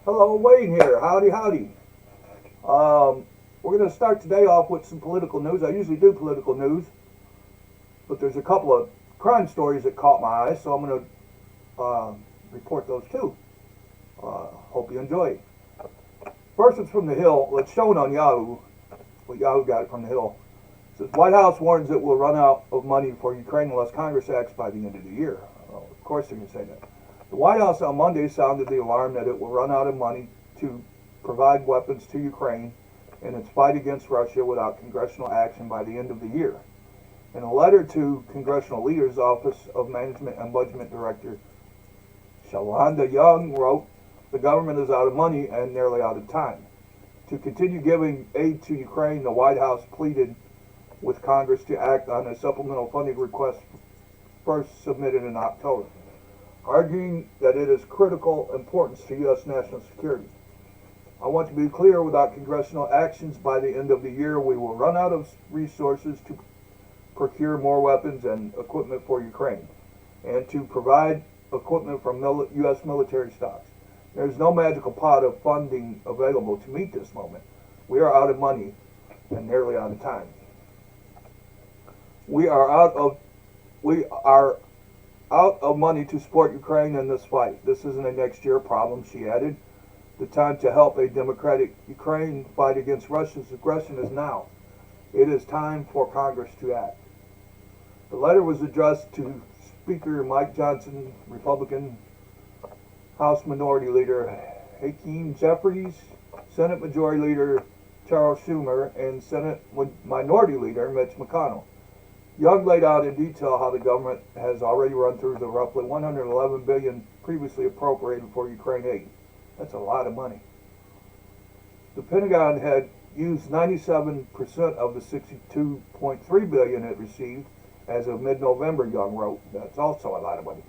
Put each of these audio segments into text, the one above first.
Hello, Wayne here. Howdy, howdy. We're going to start today off with some political news. I usually do political news, but there's a couple of crime stories that caught my eye, so I'm going to report those too. Hope you enjoy. First, it's from the Hill. It's shown on Yahoo. Well, Yahoo got it from the Hill. It says White House warns it will run out of money for Ukraine unless Congress acts by the end of the year. Well, of course, they're going to say that. The White House on Monday sounded the alarm that it will run out of money to provide weapons to Ukraine in its fight against Russia without congressional action by the end of the year. In a letter to congressional leaders, Office of Management and Budget Director Shalanda Young wrote, "The government is out of money and nearly out of time. To continue giving aid to Ukraine, the White House pleaded with Congress to act on a supplemental funding request first submitted in October, arguing that it is critical importance to U.S. national security. I want to be clear, without congressional actions by the end of the year, we will run out of resources to procure more weapons and equipment for Ukraine, and to provide equipment from U.S. military stocks. There is no magical pot of funding available to meet this moment. We are out of money and nearly out of time. We are out of money to support Ukraine in this fight. This isn't a next year problem," she added. "The time to help a democratic Ukraine fight against Russia's aggression is now. It is time for Congress to act." The letter was addressed to Speaker Mike Johnson, Republican, House Minority Leader Hakeem Jeffries, Senate Majority Leader Charles Schumer, and Senate Minority Leader Mitch McConnell. Young laid out in detail how the government has already run through the roughly $111 billion previously appropriated for Ukraine aid. That's a lot of money. The Pentagon had used 97% of the $62.3 billion it received as of mid-November, Young wrote. That's also a lot of money.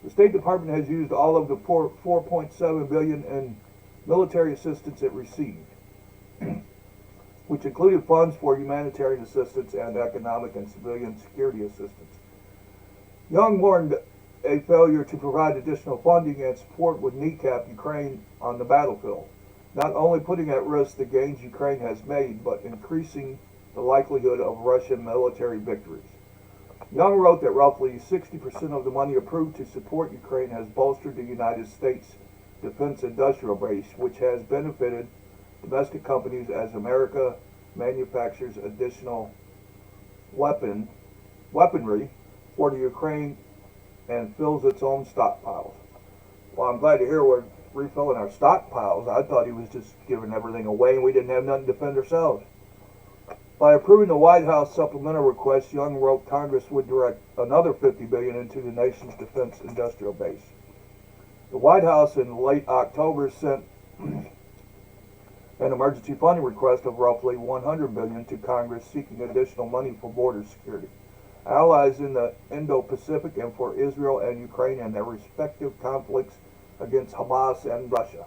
The State Department has used all of the $4.7 billion in military assistance it received, which included funds for humanitarian assistance and economic and civilian security assistance. Young warned a failure to provide additional funding and support would kneecap Ukraine on the battlefield, not only putting at risk the gains Ukraine has made, but increasing the likelihood of Russian military victories. Young wrote that roughly 60% of the money approved to support Ukraine has bolstered the United States defense industrial base, which has benefited domestic companies as America manufactures additional weaponry for the Ukraine and fills its own stockpiles. Well, I'm glad to hear we're refilling our stockpiles. I thought he was just giving everything away and we didn't have nothing to defend ourselves. By approving the White House supplemental request, Young wrote Congress would direct another $50 billion into the nation's defense industrial base. The White House in late October sent an emergency funding request of roughly $100 billion to Congress seeking additional money for border security, allies in the Indo-Pacific, and for Israel and Ukraine and their respective conflicts against Hamas and Russia.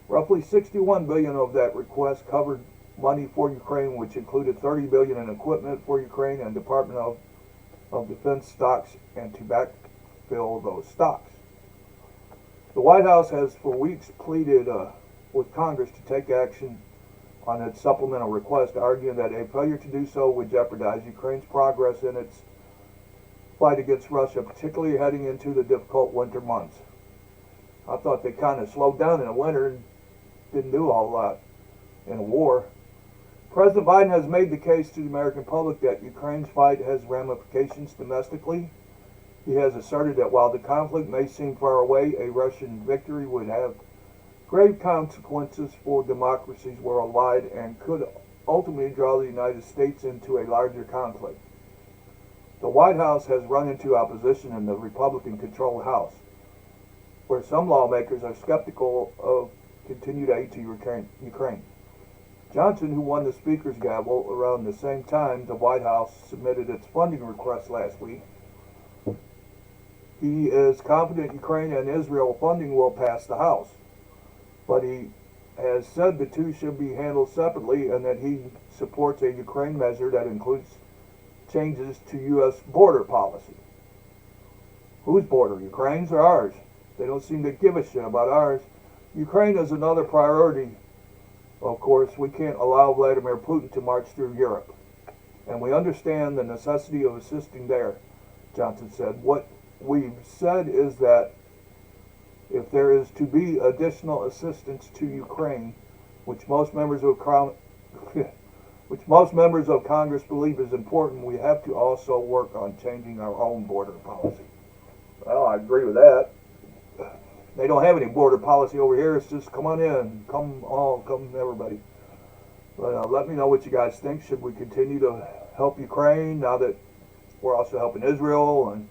Roughly $61 billion of that request covered money for Ukraine, which included $30 billion in equipment for Ukraine and Department of Defense stocks and to backfill those stocks. The White House has for weeks pleaded with Congress to take action on its supplemental request, arguing that a failure to do so would jeopardize Ukraine's progress in its fight against Russia, particularly heading into the difficult winter months. I thought they kind of slowed down in the winter and didn't do a whole lot in a war. President Biden has made the case to the American public that Ukraine's fight has ramifications domestically. He has asserted that while the conflict may seem far away, a Russian victory would have grave consequences for democracies worldwide and could ultimately draw the United States into a larger conflict. The White House has run into opposition in the Republican-controlled House, where some lawmakers are skeptical of continued aid to Ukraine. Johnson, who won the Speaker's gavel around the same time the White House submitted its funding request last week, he is confident Ukraine and Israel funding will pass the House, but he has said the two should be handled separately and that he supports a Ukraine measure that includes changes to U.S. border policy. Whose border? Ukraine's or ours? They don't seem to give a shit about ours. Ukraine is another priority. Of course, we can't allow Vladimir Putin to march through Europe, and we understand the necessity of assisting there, Johnson said. What we've said is that if there is to be additional assistance to Ukraine, which most members of Congress believe is important, we have to also work on changing our own border policy. Well, I agree with that. They don't have any border policy over here. It's just come on in, come everybody. But let me know what you guys think. Should we continue to help Ukraine now that we're also helping Israel? And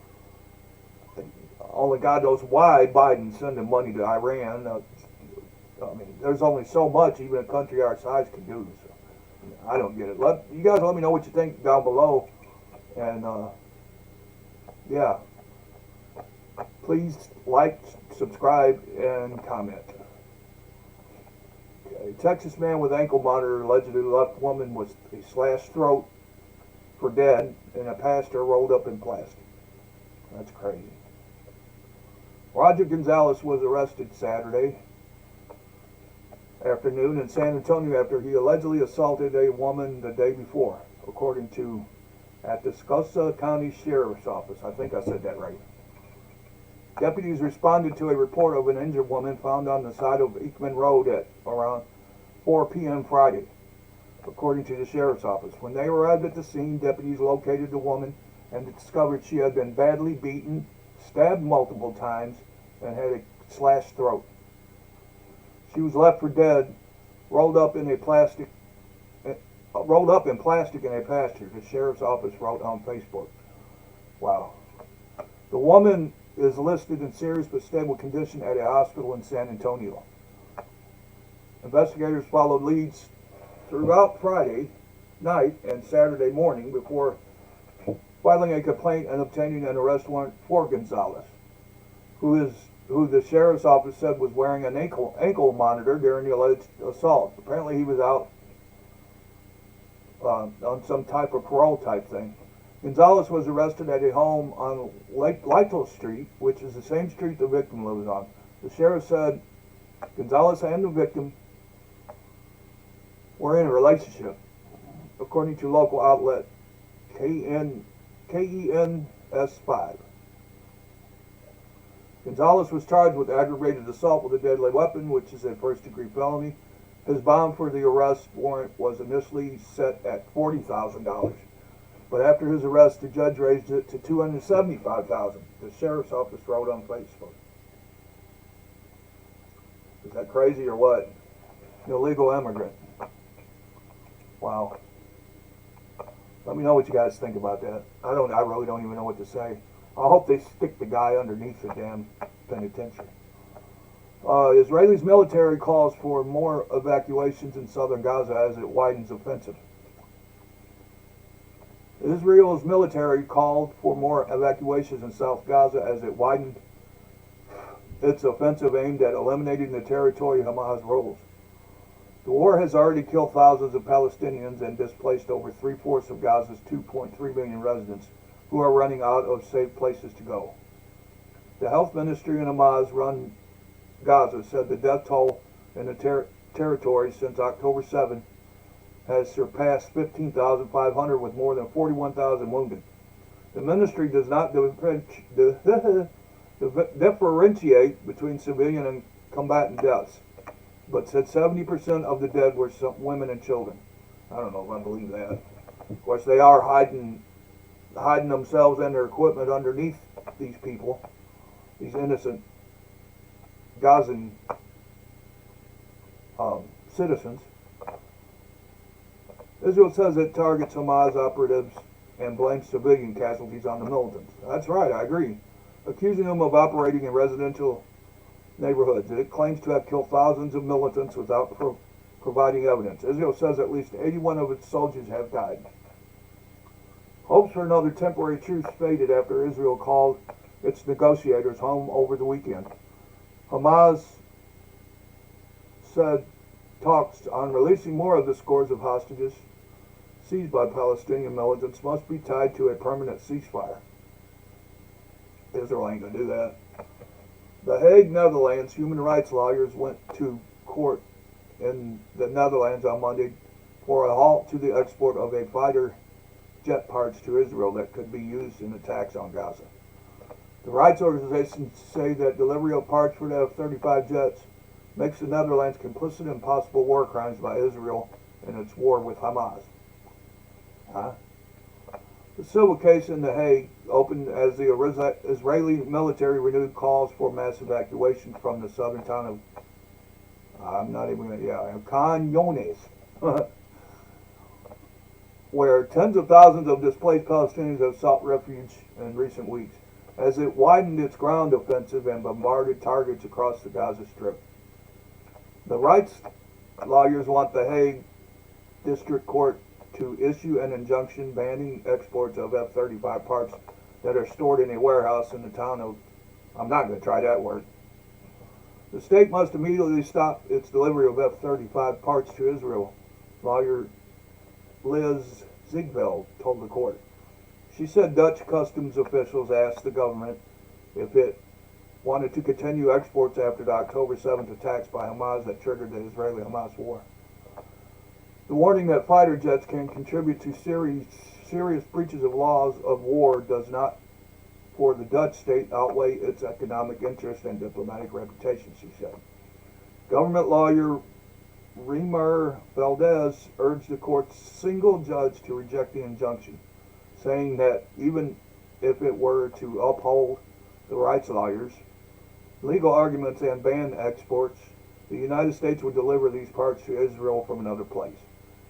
only God knows why Biden's sending money to Iran. I mean, there's only so much even a country our size can do. So I don't get it. You guys let me know what you think down below. And yeah, please like, subscribe, and comment. Okay. Texas man with ankle monitor allegedly left woman with a slashed throat for dead and a pastor rolled up in plastic. That's crazy. Roger Gonzalez was arrested Saturday afternoon in San Antonio after he allegedly assaulted a woman the day before, according to Atascosa County Sheriff's Office. I think I said that right. Deputies responded to a report of an injured woman found on the side of Ekman Road at around 4 p.m. Friday, according to the Sheriff's Office. When they arrived at the scene, deputies located the woman and discovered she had been badly beaten, stabbed multiple times, and had a slashed throat. She was left for dead, rolled up in plastic in a pasture, the Sheriff's Office wrote on Facebook. Wow. The woman is listed in serious but stable condition at a hospital in San Antonio. Investigators followed leads throughout Friday night and Saturday morning before filing a complaint and obtaining an arrest warrant for Gonzalez, who the Sheriff's Office said was wearing an ankle monitor during the alleged assault. Apparently he was out on some type of parole type thing. Gonzalez was arrested at a home on Lytle Street, which is the same street the victim lives on. The sheriff said Gonzalez and the victim were in a relationship, according to local outlet KENS5. Gonzalez was charged with aggravated assault with a deadly weapon, which is a first-degree felony. His bond for the arrest warrant was initially set at $40,000. But after his arrest, the judge raised it to $275,000. The Sheriff's Office wrote on Facebook. Is that crazy or what? Illegal immigrant. Wow. Let me know what you guys think about that. I really don't even know what to say. I hope they stick the guy underneath the damn penitentiary. Israel's military calls for more evacuations in southern Gaza as it widens offensive. Israel's military called for more evacuations in South Gaza as it widened its offensive aimed at eliminating the territory Hamas rules. The war has already killed thousands of Palestinians and displaced over 3/4 of Gaza's 2.3 million residents who are running out of safe places to go. The health ministry in Hamas-run Gaza said the death toll in the territory since October 7 has surpassed 15,500 with more than 41,000 wounded. The ministry does not differentiate between civilian and combatant deaths, but said 70% of the dead were women and children. I don't know if I believe that. Of course, they are hiding themselves and their equipment underneath these people, these innocent Gazan citizens. Israel says it targets Hamas operatives and blames civilian casualties on the militants. That's right, I agree. Accusing them of operating in residential neighborhoods. It claims to have killed thousands of militants without providing evidence. Israel says at least 81 of its soldiers have died. Hopes for another temporary truce faded after Israel called its negotiators home over the weekend. Hamas said talks on releasing more of the scores of hostages seized by Palestinian militants must be tied to a permanent ceasefire. Israel ain't going to do that. The Hague, Netherlands, human rights lawyers went to court in the Netherlands on Monday for a halt to the export of a fighter jet parts to Israel that could be used in attacks on Gaza. The rights organizations say that delivery of parts for the F-35 jets makes the Netherlands complicit in possible war crimes by Israel in its war with Hamas. The civil case in The Hague opened as the Israeli military renewed calls for mass evacuation from the southern town of Khan Younis, where tens of thousands of displaced Palestinians have sought refuge in recent weeks, as it widened its ground offensive and bombarded targets across the Gaza Strip. The rights lawyers want The Hague District Court to issue an injunction banning exports of F-35 parts that are stored in a warehouse in the town of, I'm not going to try that word. The state must immediately stop its delivery of F-35 parts to Israel, lawyer Liz Ziegfeld told the court. She said Dutch customs officials asked the government if it wanted to continue exports after the October 7th attacks by Hamas that triggered the Israeli-Hamas war. The warning that fighter jets can contribute to serious breaches of laws of war does not, for the Dutch state, outweigh its economic interest and diplomatic reputation, she said. Government lawyer Remer Valdez urged the court's single judge to reject the injunction, saying that even if it were to uphold the rights lawyers' legal arguments and ban exports, the United States would deliver these parts to Israel from another place.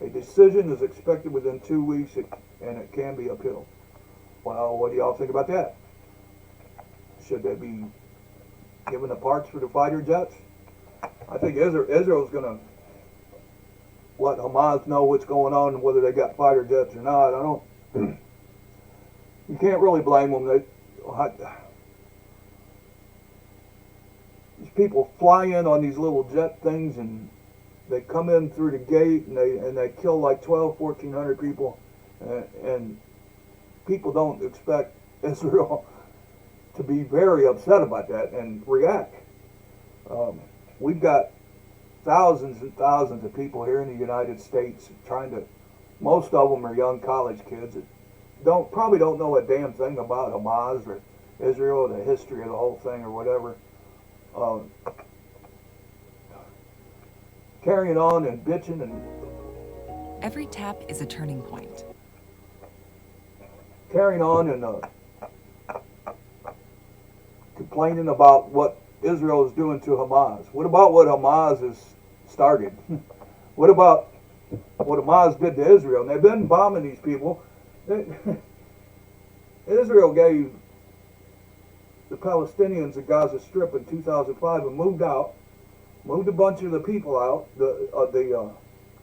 A decision is expected within 2 weeks, and it can be appealed. Well, what do y'all think about that? Should they be given the parts for the fighter jets? I think Israel's going to let Hamas know what's going on and whether they got fighter jets or not. I don't. You can't really blame them. These people fly in on these little jet things and they come in through the gate and they kill like 1,400 people, and people don't expect Israel to be very upset about that and react. We've got thousands and thousands of people here in the United States most of them are young college kids that probably don't know a damn thing about Hamas or Israel or the history of the whole thing or whatever. Carrying on and bitching and every tap is a turning point. Carrying on and complaining about what Israel is doing to Hamas. What about what Hamas has started? What about what Hamas did to Israel? And they've been bombing these people. Israel gave the Palestinians the Gaza Strip in 2005 and moved a bunch of the people out, the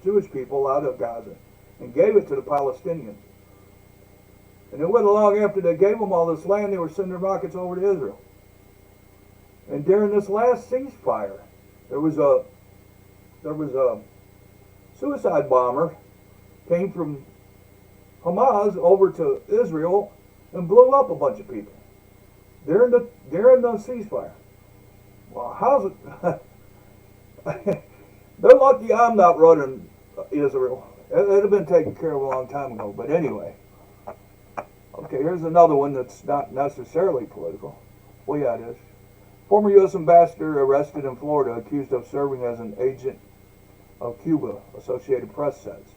Jewish people out of Gaza, and gave it to the Palestinians. And it went along after they gave them all this land, they were sending rockets over to Israel. And during this last ceasefire, there was a suicide bomber came from Hamas over to Israel and blew up a bunch of people during the ceasefire. Well, how's it? They're lucky I'm not running Israel. It'd have been taken care of a long time ago. But anyway, okay, here's another one that's not necessarily political. Well, yeah, it is. Former U.S. ambassador arrested in Florida, accused of serving as an agent of Cuba, Associated Press says.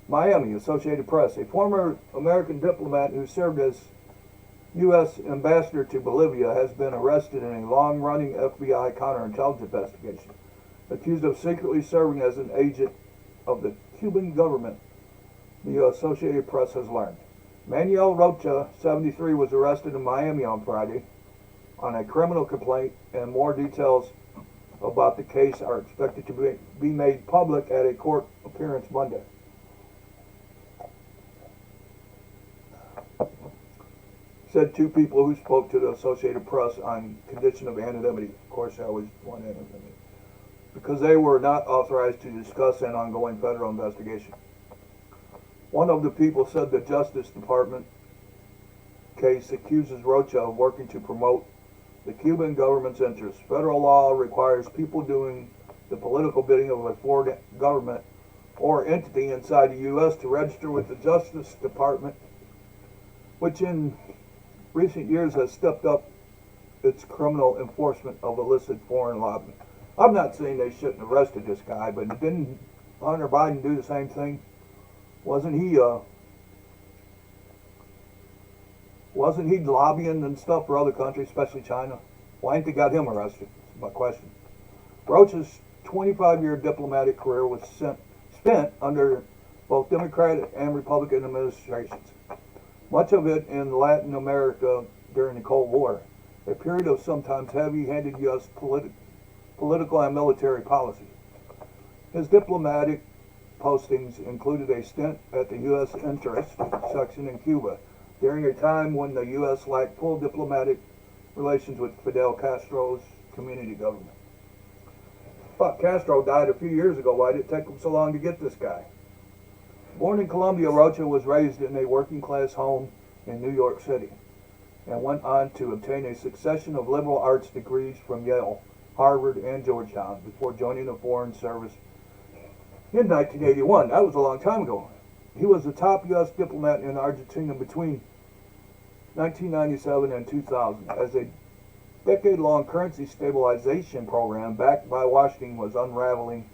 Miami, Associated Press. A former American diplomat who served as U.S. ambassador to Bolivia has been arrested in a long-running FBI counterintelligence investigation, accused of secretly serving as an agent of the Cuban government, the Associated Press has learned. Manuel Rocha, 73, was arrested in Miami on Friday on a criminal complaint, and more details about the case are expected to be made public at a court appearance Monday. Said two people who spoke to the Associated Press on condition of anonymity. Of course, I always want anonymity, because they were not authorized to discuss an ongoing federal investigation. One of the people said the Justice Department case accuses Rocha of working to promote the Cuban government's interests. Federal law requires people doing the political bidding of a foreign government or entity inside the U.S. to register with the Justice Department, which in recent years has stepped up its criminal enforcement of illicit foreign lobbying. I'm not saying they shouldn't have arrested this guy, but didn't Hunter Biden do the same thing? Wasn't he lobbying and stuff for other countries, especially China? Why ain't they got him arrested? That's my question. Rocha's 25-year diplomatic career was spent under both Democratic and Republican administrations, much of it in Latin America during the Cold War, a period of sometimes heavy-handed U.S. political and military policy. His diplomatic postings included a stint at the U.S. Interest section in Cuba during a time when the U.S. lacked full diplomatic relations with Fidel Castro's community government. But Castro died a few years ago. Why did it take him so long to get this guy? Born in Colombia, Rocha was raised in a working-class home in New York City and went on to obtain a succession of liberal arts degrees from Yale, Harvard, and Georgetown before joining the Foreign Service in 1981. That was a long time ago. He was the top U.S. diplomat in Argentina between 1997 and 2000. As a decade-long currency stabilization program backed by Washington was unraveling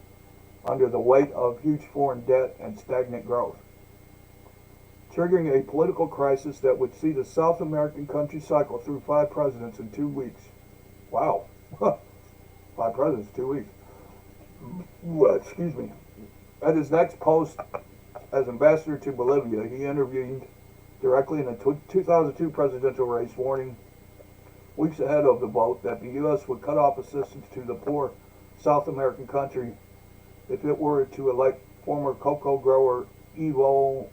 under the weight of huge foreign debt and stagnant growth, triggering a political crisis that would see the South American country cycle through 5 presidents in 2 weeks. Wow. 5 presidents, 2 weeks. Well, excuse me. At his next post as ambassador to Bolivia, he intervened directly in the 2002 presidential race, warning weeks ahead of the vote that the U.S. would cut off assistance to the poor South American country if it were to elect former cocoa grower Evo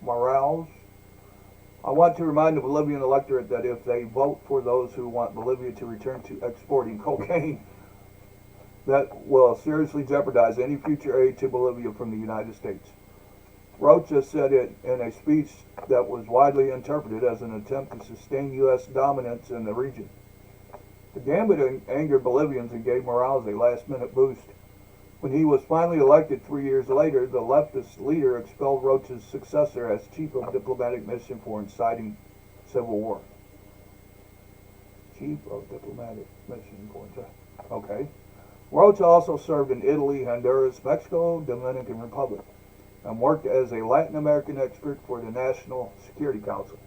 Morales. I want to remind the Bolivian electorate that if they vote for those who want Bolivia to return to exporting cocaine, that will seriously jeopardize any future aid to Bolivia from the United States. Rocha said it in a speech that was widely interpreted as an attempt to sustain U.S. dominance in the region. The gambit angered Bolivians and gave Morales a last-minute boost. When he was finally elected 3 years later, the leftist leader expelled Rocha's successor as chief of diplomatic mission for inciting civil war. Chief of diplomatic mission for inciting. Okay. Rocha also served in Italy, Honduras, Mexico, Dominican Republic, and worked as a Latin American expert for the National Security Council.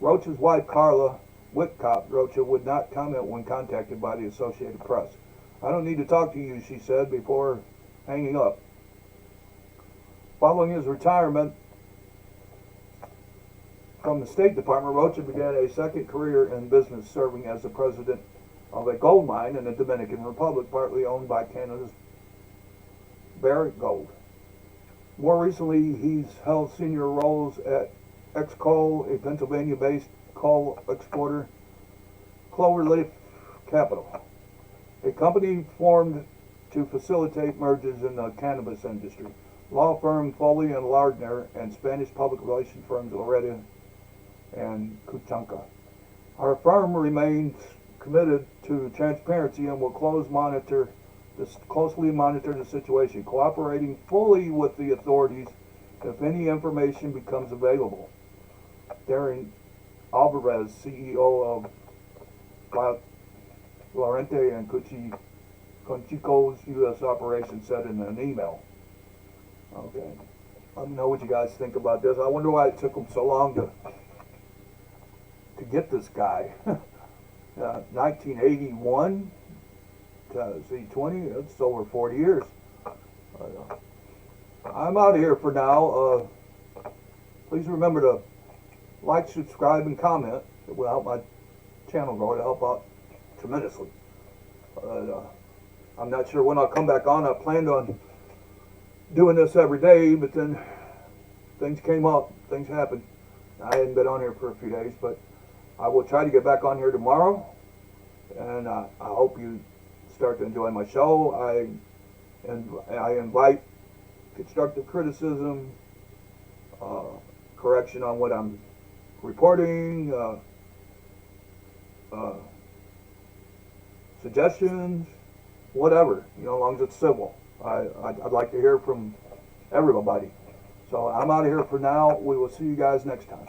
Rocha's wife, Carla Whitcop Rocha, would not comment when contacted by the Associated Press. I don't need to talk to you, she said before hanging up. Following his retirement from the State Department, Rocha began a second career in business, serving as the president of a gold mine in the Dominican Republic, partly owned by Canada's Barrick Gold. More recently, he's held senior roles at Xcoal, a Pennsylvania-based coal exporter, Cloverleaf Capital, a company formed to facilitate mergers in the cannabis industry. Law firm Foley and Lardner and Spanish public relations firms Loretta and Kuchanka. Our firm remains committed to transparency and will closely monitor the situation, cooperating fully with the authorities if any information becomes available. Darren Alvarez, CEO of Lorente and Conchico's U.S. operation, said in an email. Okay. I don't know what you guys think about this. I wonder why it took them so long to get this guy. 1981 to Z20, it's over 40 years. I'm out of here for now. Please remember to like, subscribe, and comment. It will help my channel grow. It'll help out tremendously. I'm not sure when I'll come back on. I planned on doing this every day, but then things came up, things happened. I hadn't been on here for a few days, but I will try to get back on here tomorrow, and I hope you start to enjoy my show. I invite constructive criticism, correction on what I'm reporting, suggestions, whatever, you know, as long as it's civil. I'd like to hear from everybody. So I'm out of here for now. We will see you guys next time.